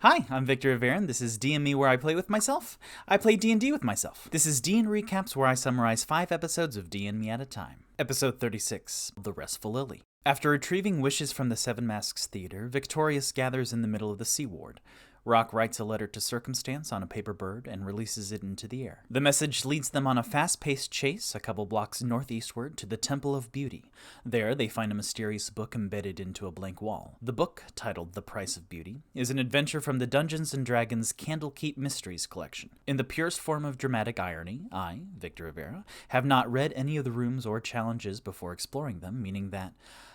Hi, I'm Victor Rivera, and this is D&Me where I play with myself. I play D&D with myself. This is D&Recaps where I summarize 5 episodes of D&Me at a time. Episode 36, The Restful Lily. After retrieving wishes from the Seven Masks Theater, Victorious gathers in the middle of the Sea Ward. Rock writes a letter to Circumstance on a paper bird and releases it into the air. The message leads them on a fast-paced chase a couple blocks northeastward to the Temple of Beauty. There, they find a mysterious book embedded into a blank wall. The book, titled The Price of Beauty, is an adventure from the Dungeons & Dragons Candlekeep Mysteries collection. In the purest form of dramatic irony, I, Victor Rivera, have not read any of the rooms or challenges before exploring them, meaning that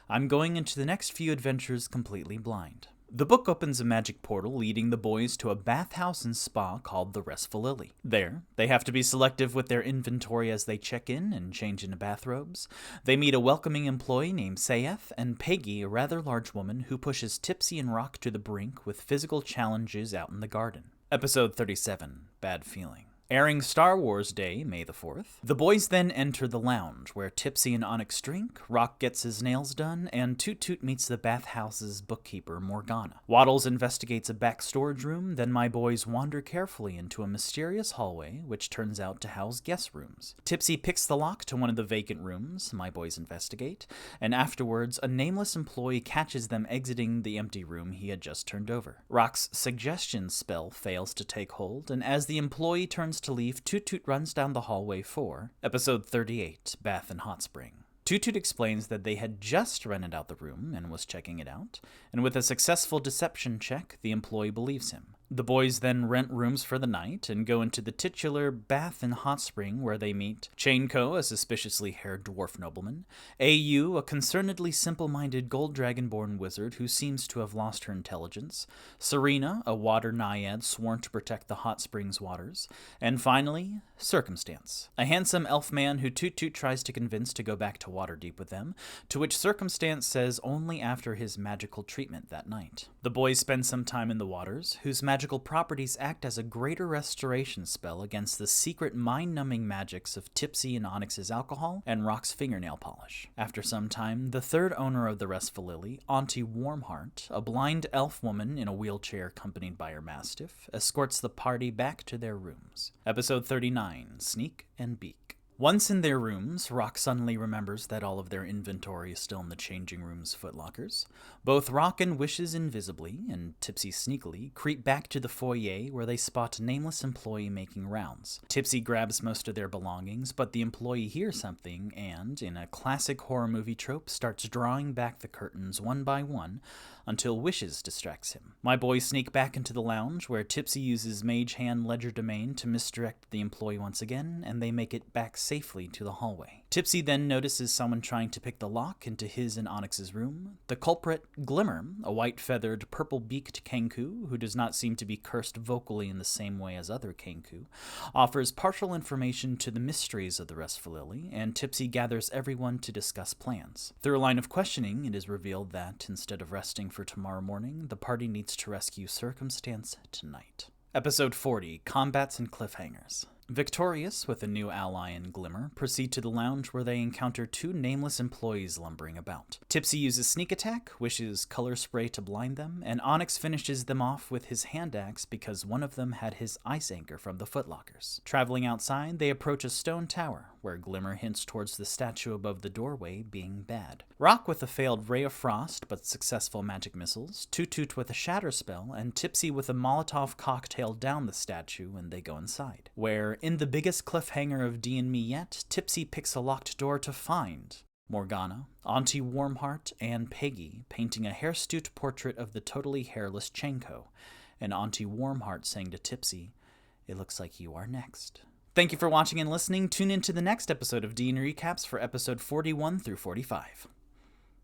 I'm going into the next few adventures completely blind. The book opens a magic portal leading the boys to a bathhouse and spa called the Restful Lily. There, they have to be selective with their inventory as they check in and change into bathrobes. They meet a welcoming employee named Sayeth and Peggy, a rather large woman who pushes Tipsy and Rock to the brink with physical challenges out in the garden. Episode 37, Bad Feeling. Airing Star Wars Day, May the 4th, the boys then enter the lounge, where Tipsy and Onyx drink, Rock gets his nails done, and Toot Toot meets the bathhouse's bookkeeper, Morgana. Waddles investigates a back storage room, then my boys wander carefully into a mysterious hallway, which turns out to house guest rooms. Tipsy picks the lock to one of the vacant rooms, my boys investigate, and afterwards, a nameless employee catches them exiting the empty room he had just turned over. Rock's suggestion spell fails to take hold, and as the employee turns to leave, Toot Toot runs down the hallway for Episode 38, Bath and Hot Spring. Toot Toot explains that they had just rented out the room and was checking it out, and with a successful deception check, the employee believes him. The boys then rent rooms for the night and go into the titular Bath and Hot Spring where they meet Chainco, a suspiciously haired dwarf nobleman, AU, a concernedly simple-minded gold dragonborn wizard who seems to have lost her intelligence, Serena, a water naiad sworn to protect the hot springs waters, and finally, Circumstance, a handsome elf man who Toot Toot tries to convince to go back to Waterdeep with them, to which Circumstance says only after his magical treatment that night. The boys spend some time in the waters, whose magical properties act as a greater restoration spell against the secret mind-numbing magics of Tipsy and Onyx's alcohol and Rock's fingernail polish. After some time, the third owner of the Restful Lily, Auntie Warmheart, a blind elf woman in a wheelchair accompanied by her mastiff, escorts the party back to their rooms. Episode 39, Sneak and Beak. Once in their rooms, Rock suddenly remembers that all of their inventory is still in the changing room's footlockers. Both Rock and Wishes invisibly, and Tipsy sneakily, creep back to the foyer where they spot a nameless employee making rounds. Tipsy grabs most of their belongings, but the employee hears something and, in a classic horror movie trope, starts drawing back the curtains one by one until Wishes distracts him. My boys sneak back into the lounge where Tipsy uses Mage Hand Legerdemain to misdirect the employee once again, and they make it back safely to the hallway. Tipsy then notices someone trying to pick the lock into his and Onyx's room. The culprit, Glimmer, a white-feathered, purple-beaked Kenku, who does not seem to be cursed vocally in the same way as other Kenku, offers partial information to the mysteries of the Restful Lily, and Tipsy gathers everyone to discuss plans. Through a line of questioning, it is revealed that, instead of resting for tomorrow morning, the party needs to rescue Circumstance tonight. Episode 40, Combats and Cliffhangers. Victorious, with a new ally in Glimmer, proceed to the lounge where they encounter 2 nameless employees lumbering about. Tipsy uses sneak attack, Wishes color spray to blind them, and Onyx finishes them off with his hand axe because one of them had his ice anchor from the footlockers. Traveling outside, they approach a stone tower, where Glimmer hints towards the statue above the doorway being bad. Rock with a failed Ray of Frost but successful magic missiles, Toot Toot with a shatter spell, and Tipsy with a Molotov cocktail down the statue when they go inside, where, in the biggest cliffhanger of D&Me yet, Tipsy picks a locked door to find Morgana, Auntie Warmheart, and Peggy painting a hairstute portrait of the totally hairless Chainco, and Auntie Warmheart saying to Tipsy, "It looks like you are next." Thank you for watching and listening. Tune in to the next episode of D&Recaps for episode 41 through 45.